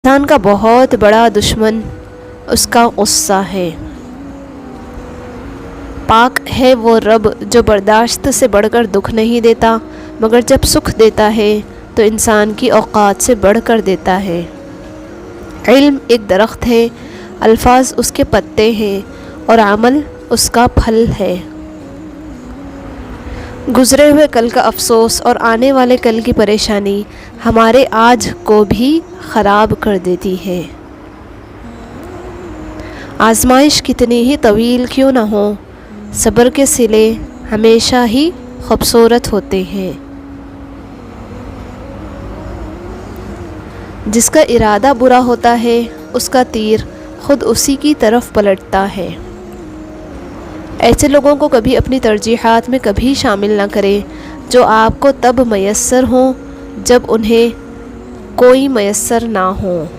انسان کا بہت بڑا دشمن اس کا غصہ ہے۔ پاک ہے وہ رب جو برداشت سے بڑھ کر دکھ نہیں دیتا، مگر جب سکھ دیتا ہے تو انسان کی اوقات سے بڑھ کر دیتا ہے۔ علم ایک درخت ہے، الفاظ اس کے پتے ہیں اور عمل اس کا پھل ہے۔ گزرے ہوئے کل کا افسوس اور آنے والے کل کی پریشانی ہمارے آج کو بھی خراب کر دیتی ہے۔ آزمائش کتنی ہی طویل کیوں نہ ہو، صبر کے صلے ہمیشہ ہی خوبصورت ہوتے ہیں۔ جس کا ارادہ برا ہوتا ہے اس کا تیر خود اسی کی طرف پلٹتا ہے۔ ایسے لوگوں کو کبھی اپنی ترجیحات میں کبھی شامل نہ کریں جو آپ کو تب میسر ہوں جب انہیں کوئی میسر نہ ہو۔